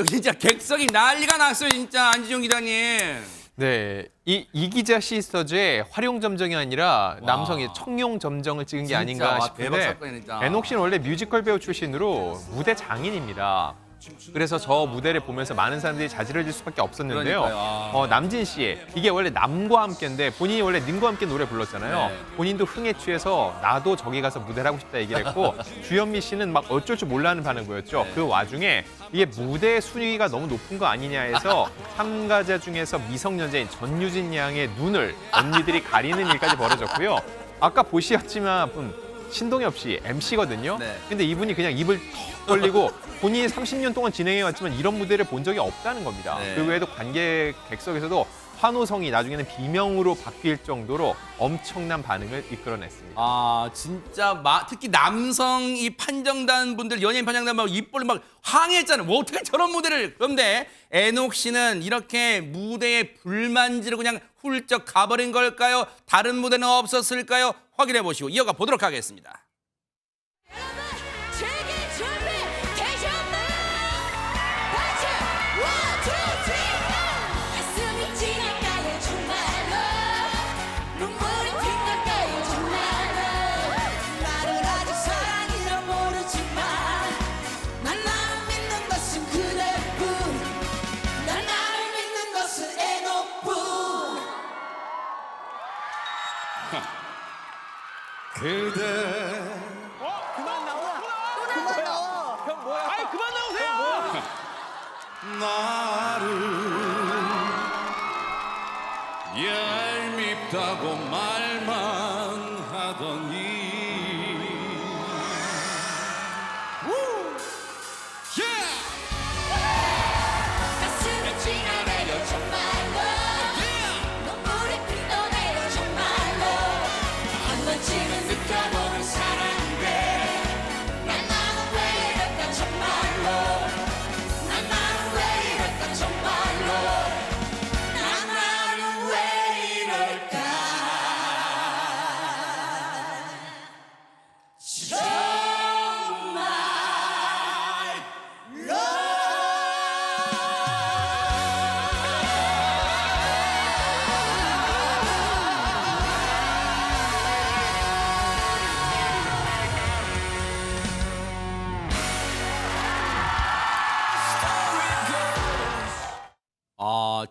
진짜 객석이 난리가 났어요, 진짜 안지종 기자님. 네, 이 기자 시스터즈의 활용 점정이 아니라 남성의 청룡 점정을 찍은 게 진짜, 아닌가 와, 대박 싶은데 사건이네, 진짜. 애녹 씨는 원래 뮤지컬 배우 출신으로 무대 장인입니다. 그래서 저 무대를 보면서 많은 사람들이 자지러질 수밖에 없었는데요. 그러니까요. 남진 씨의 이게 원래 남과 함께인데 본인이 원래 님과 함께 노래 불렀잖아요. 네. 본인도 흥에 취해서 나도 저기 가서 무대를 하고 싶다 얘기를 했고 주현미 씨는 막 어쩔 줄 몰라하는 반응 보였죠. 네. 그 와중에 이게 무대 순위가 너무 높은 거 아니냐 해서 참가자 중에서 미성년자인 전유진 양의 눈을 언니들이 가리는 일까지 벌어졌고요. 아까 보시었지만 신동엽 씨 MC거든요. 네. 근데 이분이 그냥 입을 턱 벌리고 본인이 30년 동안 진행해왔지만 이런 무대를 본 적이 없다는 겁니다. 네. 그 외에도 관객 객석에서도 환호성이 나중에는 비명으로 바뀔 정도로 엄청난 반응을 이끌어냈습니다. 아 진짜 특히 남성 이 판정단 분들 연예인 판정단 막 입벌 막 항의했잖아요. 뭐 어떻게 저런 무대를. 그런데 애녹 씨는 이렇게 무대에 불만지로 그냥 훌쩍 가버린 걸까요? 다른 무대는 없었을까요? 확인해 보시고 이어가 보도록 하겠습니다. 그대 그만 나와. 그만 나와. 형 뭐야? 아이 그만 나오세요. 나를 얄밉다고 말만 하더니 가슴이 찡하네요 정말로 눈물이 피어내요 정말로 한 번쯤은 느껴보는 사랑인데 난 나는 왜 이럴까 정말로 난 나는 왜 이럴까 정말로 난 나는 왜 이럴까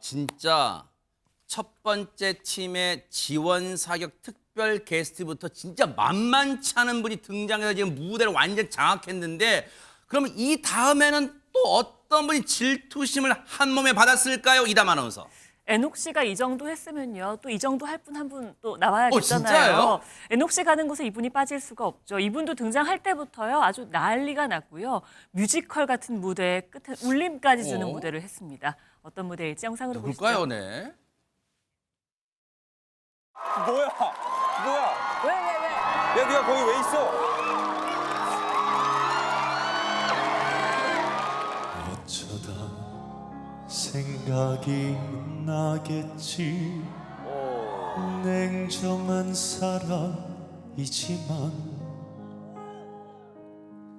진짜 첫 번째 팀의 지원 사격 특별 게스트부터 진짜 만만치 않은 분이 등장해서 지금 무대를 완전 장악했는데 그러면 이 다음에는 또 어떤 분이 질투심을 한 몸에 받았을까요? 이담 아나운서. 애녹 씨가 이 정도 했으면요. 또 이 정도 할 분 한 분 또 나와야겠잖아요. 진짜요? 애녹 씨 가는 곳에 이분이 빠질 수가 없죠. 이분도 등장할 때부터요. 아주 난리가 났고요. 뮤지컬 같은 무대에 끝에 울림까지 주는 무대를 했습니다. 어떤 무대일지 영상으로 보시죠. 누굴까요, 네? 뭐야? 왜? 야 네가 거기 왜 있어? 어쩌다 생각이 나겠지 냉정한 사람이지만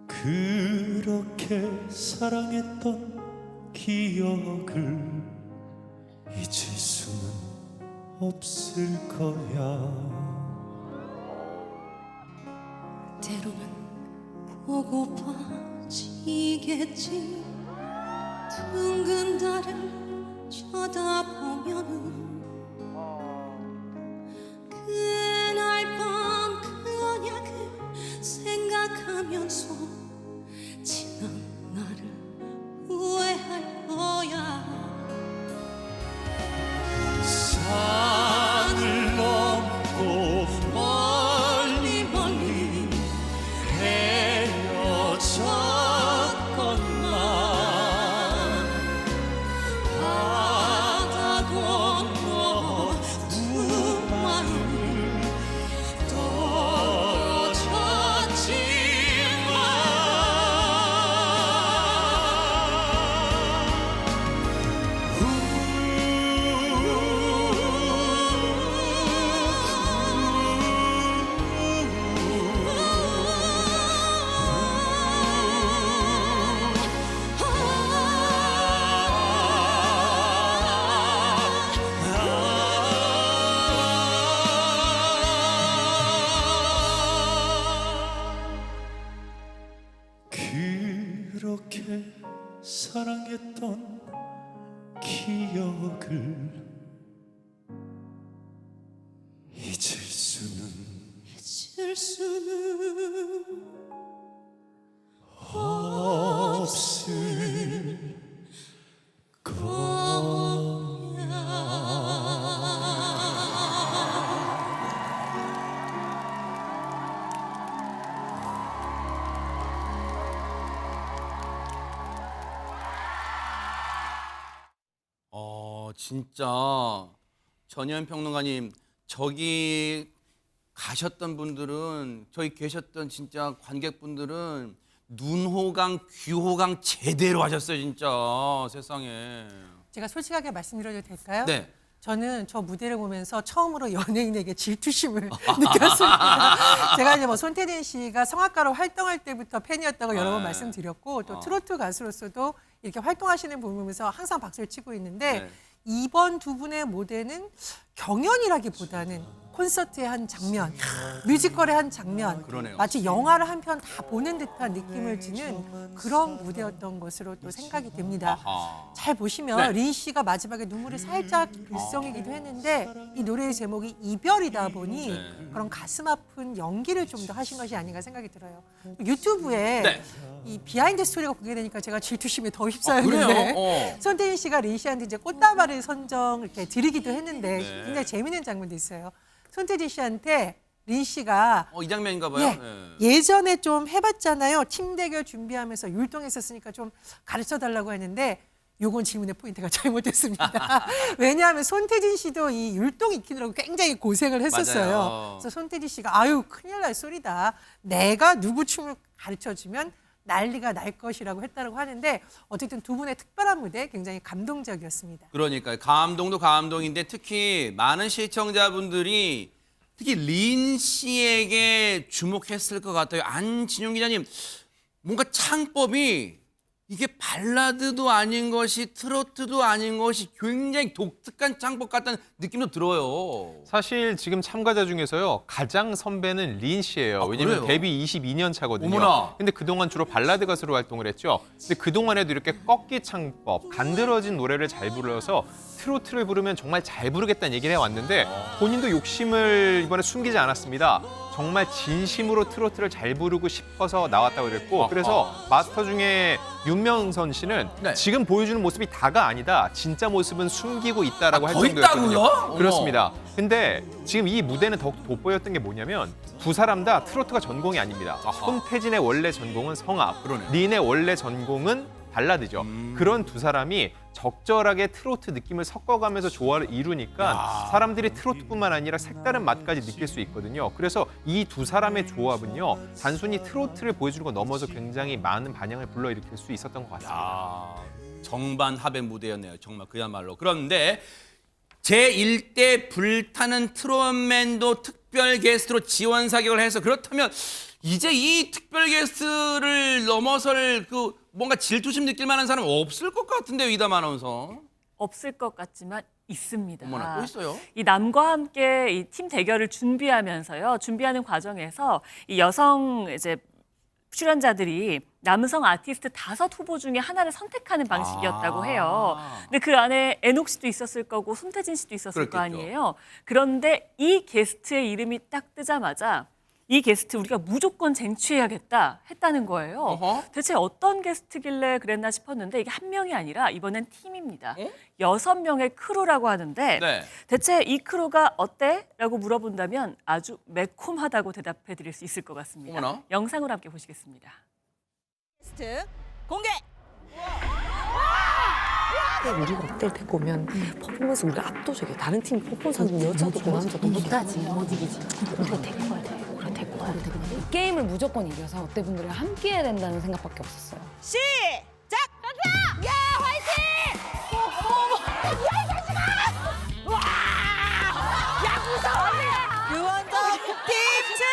그렇게 사랑했던 기억을 잊을 수는 없을 거야 때로는 보고파지겠지 둥근 달을 쳐다보면은 그날 밤 그 언약을 생각하면서 지난 나를 후회할 거야 산을 넘고 멀리 멀리 헤어졌건만 바다 건너 사랑했던 기억을 잊을 수는 없을 진짜 전현 평론가님, 저기 가셨던 분들은, 저기 계셨던 진짜 관객분들은 눈호강, 귀호강 제대로 하셨어요, 진짜. 세상에. 제가 솔직하게 말씀드려도 될까요? 네. 저는 저 무대를 보면서 처음으로 연예인에게 질투심을 느꼈습니다. 제가 이제 뭐 손태진 씨가 성악가로 활동할 때부터 팬이었다고 여러 번 말씀드렸고 또 트로트 가수로서도 이렇게 활동하시는 분 보면서 항상 박수를 치고 있는데 네. 이번 두 분의 무대는 경연이라기보다는 콘서트의 한 장면, 뮤지컬의 한 장면, 그러네요. 마치 영화를 한 편 다 보는 듯한 느낌을 주는 그런 무대였던 것으로 또 생각이 됩니다. 아하. 잘 보시면 네. 린 씨가 마지막에 눈물이 살짝 글썽이기도 했는데 이 노래의 제목이 이별이다 보니 네. 그런 가슴 아픈 연기를 좀 더 하신 것이 아닌가 생각이 들어요. 유튜브에 네. 이 비하인드 스토리가 공개되니까 제가 질투심에 더 그래요? 휩싸였는데 손태진 씨가 린 씨한테 이제 꽃다발을 선정 이렇게 드리기도 했는데 네. 굉장히 재밌는 장면도 있어요. 손태진 씨한테 린 씨가 이 장면인가 봐요. 예전에 좀 해봤잖아요. 팀 대결 준비하면서 율동했었으니까 좀 가르쳐 달라고 했는데 요건 질문의 포인트가 잘못됐습니다. 왜냐하면 손태진 씨도 이 율동 익히느라고 굉장히 고생을 했었어요. 맞아요. 그래서 손태진 씨가 아유 큰일 날 소리다. 내가 누구 춤을 가르쳐주면 난리가 날 것이라고 했다고 하는데 어쨌든 두 분의 특별한 무대 굉장히 감동적이었습니다. 그러니까요. 감동도 감동인데 특히 많은 시청자분들이 특히 린 씨에게 주목했을 것 같아요. 안진용 기자님, 뭔가 창법이 이게 발라드도 아닌 것이 트로트도 아닌 것이 굉장히 독특한 창법 같다는 느낌도 들어요. 사실 지금 참가자 중에서요 가장 선배는 린 씨예요. 왜냐면 그래요? 데뷔 22년 차거든요. 어머나. 근데 그동안 주로 발라드 가수로 활동을 했죠. 근데 그동안에도 이렇게 꺾기 창법, 간드러진 노래를 잘 불러서 트로트를 부르면 정말 잘 부르겠다는 얘기를 해왔는데 본인도 욕심을 이번에 숨기지 않았습니다. 정말 진심으로 트로트를 잘 부르고 싶어서 나왔다고 그랬고 그래서 마스터 중에 윤명선 씨는 네. 지금 보여주는 모습이 다가 아니다. 진짜 모습은 숨기고 있다라고 할 더 정도였거든요. 있다고요? 어머. 그렇습니다. 근데 지금 이 무대는 더 돋보였던 게 뭐냐면 두 사람 다 트로트가 전공이 아닙니다. 손태진의 원래 전공은 성악, 그러네. 린의 원래 전공은 발라드죠. 그런 두 사람이 적절하게 트로트 느낌을 섞어가면서 조화를 이루니까 사람들이 트로트뿐만 아니라 색다른 맛까지 느낄 수 있거든요. 그래서 이 두 사람의 조합은요. 단순히 트로트를 보여주는 거 넘어서 굉장히 많은 반향을 불러일으킬 수 있었던 것 같습니다. 정반합의 무대였네요. 정말 그야말로. 그런데 제1대 불타는 트롯맨도 특별 게스트로 지원 사격을 해서 그렇다면 이제 이 특별 게스트를 넘어설 뭔가 질투심 느낄 만한 사람 없을 것 같은데요, 이담 아나운서. 없을 것 같지만 있습니다. 어머나, 또 있어요? 이 남과 함께 이 팀 대결을 준비하면서요. 준비하는 과정에서 이 여성 이제 출연자들이 남성 아티스트 5 후보 중에 하나를 선택하는 방식이었다고 해요. 근데 그 안에 애녹 씨도 있었을 거고 손태진 씨도 있었을 거 그렇겠죠. 아니에요. 그런데 이 게스트의 이름이 딱 뜨자마자 이 게스트 우리가 무조건 쟁취해야겠다 했다는 거예요. 어허. 대체 어떤 게스트길래 그랬나 싶었는데 이게 한 명이 아니라 이번엔 팀입니다. 6명의 크루라고 하는데 네. 대체 이 크루가 어때? 라고 물어본다면 아주 매콤하다고 대답해 드릴 수 있을 것 같습니다. 어머나. 영상으로 함께 보시겠습니다. 게스트 공개. 우리가 롯데를 데리고 오면 퍼포먼스 우리가 압도적이야. 다른 팀 퍼포먼스는 여자도 남자도 못하지. 못 이기지. 우리가 데리고 와야 돼. 우리가 데리고 와야 돼. 게임을 무조건 이겨서 롯데분들이랑 함께 해야 된다는 생각밖에 없었어요. 시작. 가자. 야 화이팅. 야 잠시만. 와. 야 무서워. 유원정 팀 승.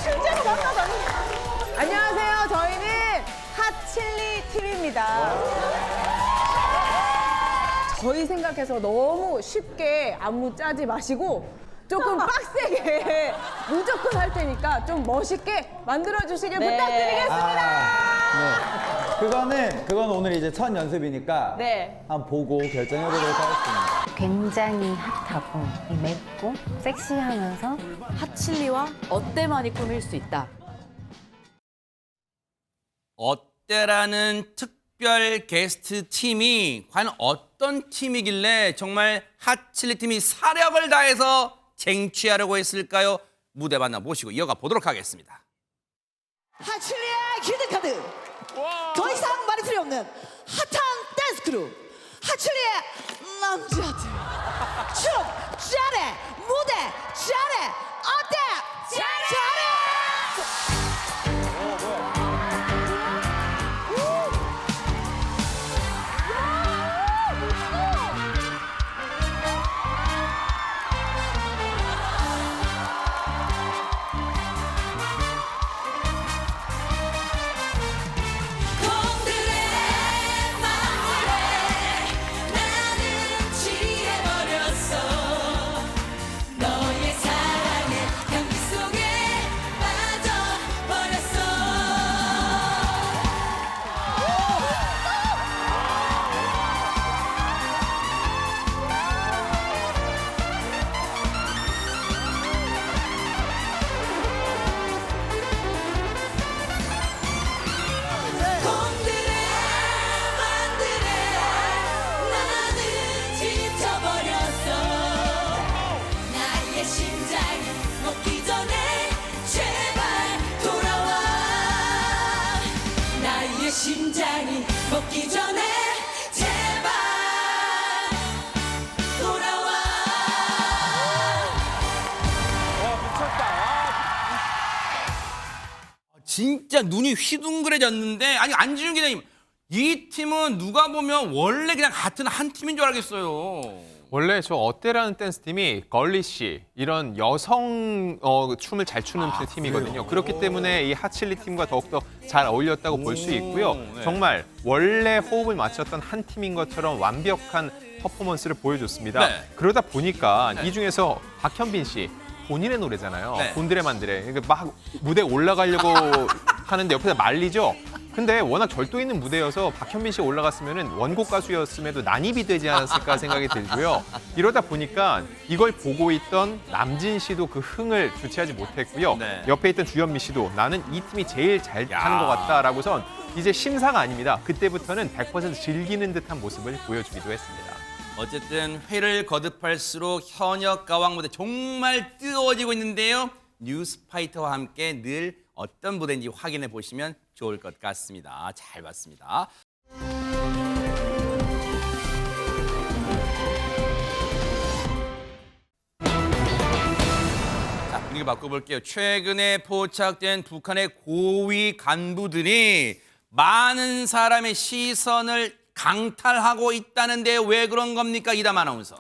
실제로 만나다니. 안녕하세요. 저희는 핫칠리 팀입니다. 저희 생각해서 너무 쉽게 안무 짜지 마시고 조금 빡세게 무조건 할 테니까 좀 멋있게 만들어주시길 부탁드리겠습니다. 그건 오늘 이제 첫 연습이니까 한번 보고 결정해보도록 하겠습니다. 굉장히 핫하고 맵고 섹시하면서 핫칠리와 어때만이 꾸밀 수 있다. 어때라는 특별 게스트 팀이 과연 어떤 팀이길래 정말 핫칠리 팀이 사력을 다해서 쟁취하려고 했을까요? 무대 만나 모시고 이어가 보도록 하겠습니다. 핫칠리의 킬드카드 더 이상 말이 필요 없는 핫한 댄스 크루 핫칠리의 남자들 춤 잘해 무대 잘해 어때 잘해 심장이 먹기 전에 제발 돌아와. 진짜 눈이 휘둥그레졌는데 아니 안지윤 기자님 이 팀은 누가 보면 원래 그냥 같은 한 팀인 줄 알겠어요. 원래 저 어때라는 댄스팀이 걸리시 이런 여성 춤을 잘 추는 팀이거든요. 그렇기 때문에 이 핫칠리 팀과 더욱더 잘 어울렸다고 볼 수 있고요. 네. 정말 원래 호흡을 맞췄던 한 팀인 것처럼 완벽한 퍼포먼스를 보여줬습니다. 네. 그러다 보니까 이 중에서 박현빈 씨 본인의 노래잖아요. 네. 곤드레만드레. 그러니까 막 무대에 올라가려고 하는데 옆에서 말리죠. 근데 워낙 절도 있는 무대여서 박현빈 씨 올라갔으면 원곡 가수였음에도 난입이 되지 않았을까 생각이 들고요. 이러다 보니까 이걸 보고 있던 남진 씨도 그 흥을 주체하지 못했고요. 네. 옆에 있던 주현미 씨도 나는 이 팀이 제일 잘 타는 것 같다라고선 이제 심사가 아닙니다. 그때부터는 100% 즐기는 듯한 모습을 보여주기도 했습니다. 어쨌든 회를 거듭할수록 현역 가왕 무대 정말 뜨거워지고 있는데요. 뉴스파이터와 함께 늘 어떤 무대인지 확인해 보시면 좋을 것 같습니다. 잘 봤습니다. 자, 분위기 바꿔볼게요. 최근에 포착된 북한의 고위 간부들이 많은 사람의 시선을 강탈하고 있다는데 왜 그런 겁니까? 이담 아나운서.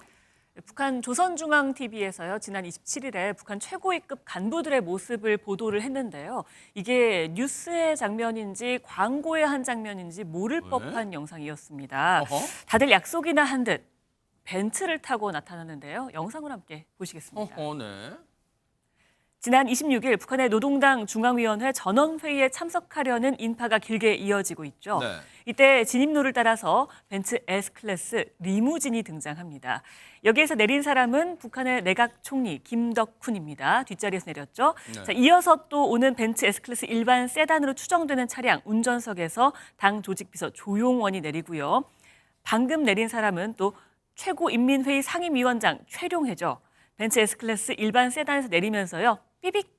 북한 조선중앙TV에서요. 지난 27일에 북한 최고위급 간부들의 모습을 보도를 했는데요. 이게 뉴스의 장면인지 광고의 한 장면인지 모를 법한 영상이었습니다. 다들 약속이나 한 듯 벤츠를 타고 나타났는데요. 영상을 함께 보시겠습니다. 네. 지난 26일 북한의 노동당 중앙위원회 전원회의에 참석하려는 인파가 길게 이어지고 있죠. 네. 이때 진입로를 따라서 벤츠 S클래스 리무진이 등장합니다. 여기에서 내린 사람은 북한의 내각 총리 김덕훈입니다. 뒷자리에서 내렸죠. 네. 자, 이어서 또 오는 벤츠 S클래스 일반 세단으로 추정되는 차량 운전석에서 당 조직비서 조용원이 내리고요. 방금 내린 사람은 또 최고인민회의 상임위원장 최룡해죠. 벤츠 S클래스 일반 세단에서 내리면서요. 삐빅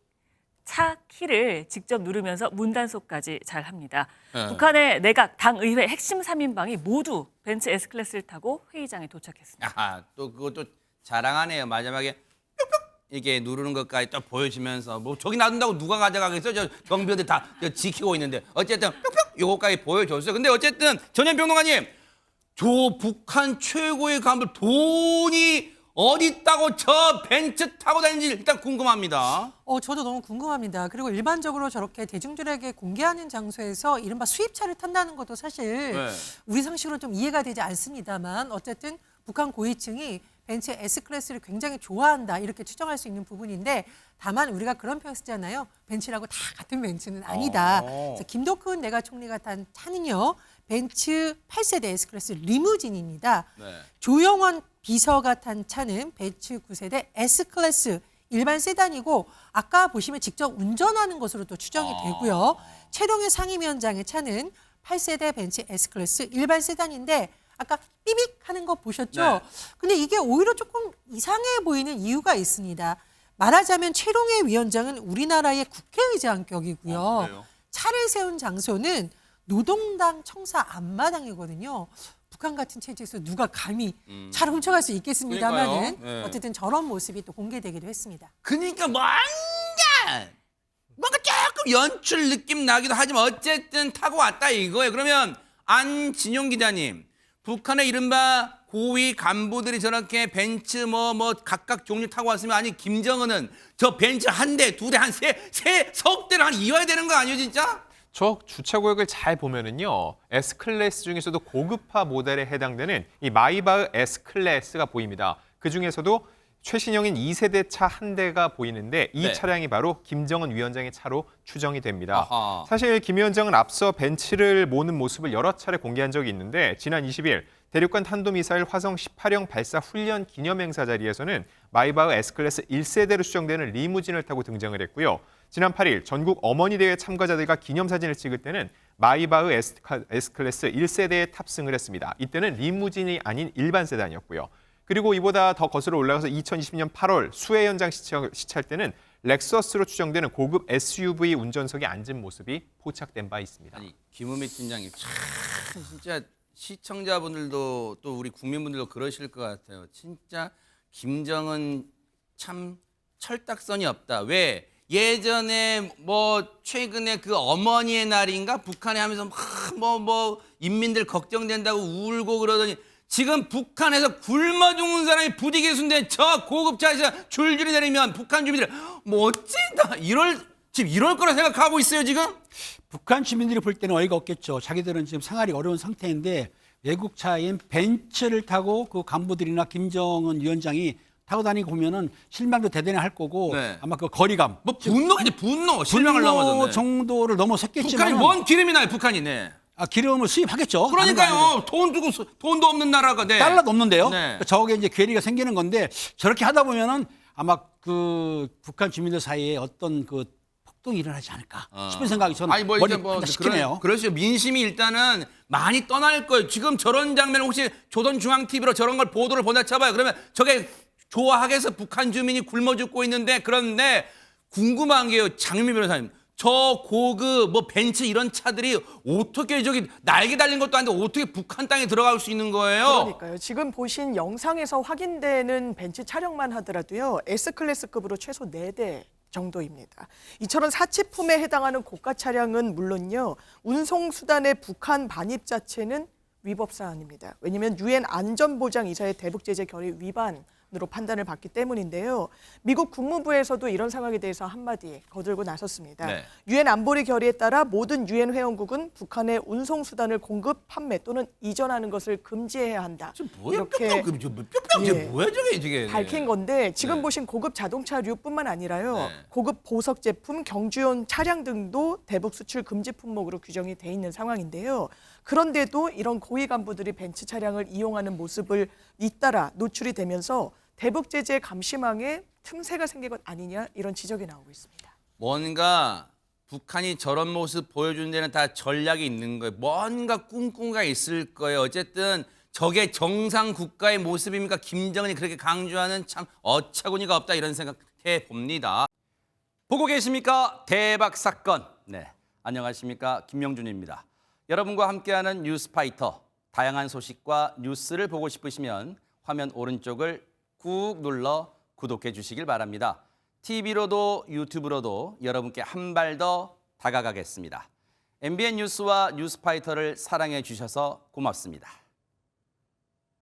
차 키를 직접 누르면서 문단속까지 잘 합니다. 네. 북한의 내각, 당, 의회 핵심 3인방이 모두 벤츠 S클래스를 타고 회의장에 도착했습니다. 아, 또 그것도 자랑하네요. 마지막에 뿅뿅 이게 누르는 것까지 또 보여주면서 뭐 저기 놔둔다고 누가 가져가겠어요? 저 경비원들 다 지키고 있는데 어쨌든 뿅뿅 요거까지 보여줬어요. 근데 어쨌든 전현 평론가님, 저 북한 최고의 간부 돈이 어디 있다고 저 벤츠 타고 다니는지 일단 궁금합니다. 저도 너무 궁금합니다. 그리고 일반적으로 저렇게 대중들에게 공개하는 장소에서 이른바 수입차를 탄다는 것도 사실 네. 우리 상식으로 좀 이해가 되지 않습니다만 어쨌든 북한 고위층이 벤츠 S클래스를 굉장히 좋아한다 이렇게 추정할 수 있는 부분인데 다만 우리가 그런 표현 쓰잖아요. 벤츠라고 다 같은 벤츠는 아니다. 그래서 김덕훈 내가 총리가 탄 차는요. 벤츠 8세대 S클래스 리무진입니다. 네. 조영원 비서가 탄 차는 벤츠 9세대 S클래스 일반 세단이고 아까 보시면 직접 운전하는 것으로 또 추정이 되고요. 최동일 상임위원장의 차는 8세대 벤츠 S클래스 일반 세단인데 아까 삐빅 하는 거 보셨죠? 네. 근데 이게 오히려 조금 이상해 보이는 이유가 있습니다. 말하자면 최동일 위원장은 우리나라의 국회의장격이고요. 그래요? 차를 세운 장소는 노동당 청사 앞마당이거든요. 북한 같은 체제에서 누가 감히 차를 훔쳐갈 수 있겠습니다만은 그러니까요. 네. 어쨌든 저런 모습이 또 공개되기도 했습니다. 그러니까 뭔가 조금 연출 느낌 나기도 하지만 어쨌든 타고 왔다 이거예요. 그러면 안진용 기자님, 북한의 이른바 고위 간부들이 저렇게 벤츠 뭐 각각 종류 타고 왔으면 아니 김정은은 저 벤츠 한 대, 두 대, 한 석 대를 한 이어야 되는 거 아니에요 진짜? 저 주차 구역을 잘 보면은요, S클래스 중에서도 고급화 모델에 해당되는 이 마이바흐 S클래스가 보입니다. 그 중에서도 최신형인 2세대 차 한 대가 보이는데 이 네. 차량이 바로 김정은 위원장의 차로 추정이 됩니다. 아하. 사실 김 위원장은 앞서 벤츠를 모는 모습을 여러 차례 공개한 적이 있는데 지난 20일 대륙간 탄도미사일 화성 18형 발사 훈련 기념행사 자리에서는 마이바흐 S클래스 1세대로 추정되는 리무진을 타고 등장을 했고요. 지난 8일 전국 어머니 대회 참가자들과 기념사진을 찍을 때는 마이바흐 S클래스 1세대에 탑승을 했습니다. 이때는 리무진이 아닌 일반 세단이었고요. 그리고 이보다 더 거슬러 올라가서 2020년 8월 수해 현장 시찰 때는 렉서스로 추정되는 고급 SUV 운전석에 앉은 모습이 포착된 바 있습니다. 아니 김은미 팀장님 참 진짜 시청자분들도 또 우리 국민분들도 그러실 것 같아요. 진짜 김정은 참 철딱선이 없다. 왜? 예전에 최근에 그 어머니의 날인가 북한에 하면서 인민들 걱정된다고 울고 그러더니 지금 북한에서 굶어 죽는 사람이 부디 계수인데 저 고급차에서 줄줄이 내리면 북한 주민들 어찌다 지금 이럴 거라 생각하고 있어요 지금? 북한 주민들이 볼 때는 어이가 없겠죠. 자기들은 지금 생활이 어려운 상태인데 외국차인 벤츠를 타고 그 간부들이나 김정은 위원장이 타고 다니고 보면은 실망도 대단히 할 거고 네. 아마 그 거리감 분노 실망을 넘어졌네. 정도를 넘어섰겠지만 북한이 뭔 기름이 나요 북한이 네. 기름을 수입하겠죠. 그러니까요. 돈 주고 돈도 없는 나라가 네. 달러도 없는데요. 네. 저게 이제 괴리가 생기는 건데 저렇게 하다 보면은 아마 그 북한 주민들 사이에 어떤 그 폭동이 일어나지 않을까 싶은 생각이 저는 아니 머리 이제 시키네요. 그렇죠. 민심이 일단은 많이 떠날 거예요. 지금 저런 장면 혹시 조선중앙TV로 저런 걸 보도를 보내쳐봐요. 그러면 저게 좋아하겠어. 북한 주민이 굶어 죽고 있는데 그런데 궁금한 게요. 장미 변호사님. 저 고급 벤츠 이런 차들이 어떻게 저기 날개 달린 것도 아닌데 어떻게 북한 땅에 들어갈 수 있는 거예요? 그러니까요. 지금 보신 영상에서 확인되는 벤츠 차량만 하더라도요. S클래스급으로 최소 4대 정도입니다. 이처럼 사치품에 해당하는 고가 차량은 물론요. 운송수단의 북한 반입 자체는 위법 사안입니다. 왜냐하면 유엔 안전보장이사의 대북제재 결의 위반으로 판단을 받기 때문인데요. 미국 국무부에서도 이런 상황에 대해서 한마디 거들고 나섰습니다. 네. 유엔 안보리 결의에 따라 모든 유엔 회원국은 북한의 운송수단을 공급, 판매 또는 이전하는 것을 금지해야 한다. 이렇게 뭐야 저게 밝힌 건데 지금 네. 보신 고급 자동차류뿐만 아니라요. 네. 고급 보석 제품, 경주용 차량 등도 대북 수출 금지 품목으로 규정이 돼 있는 상황인데요. 그런데도 이런 고위 간부들이 벤츠 차량을 이용하는 모습을 잇따라 노출이 되면서 대북 제재 감시망에 틈새가 생긴 것 아니냐 이런 지적이 나오고 있습니다. 뭔가 북한이 저런 모습 보여주는 데는 다 전략이 있는 거예요. 뭔가 꿍꿍이가 있을 거예요. 어쨌든 저게 정상 국가의 모습입니까? 김정은이 그렇게 강조하는 참 어처구니가 없다 이런 생각해 봅니다. 보고 계십니까? 대박 사건. 네, 안녕하십니까? 김명준입니다. 여러분과 함께하는 뉴스파이터. 다양한 소식과 뉴스를 보고 싶으시면 화면 오른쪽을 꾹 눌러 구독해 주시길 바랍니다. TV로도 유튜브로도 여러분께 한 발 더 다가가겠습니다. MBN 뉴스와 뉴스파이터를 사랑해 주셔서 고맙습니다.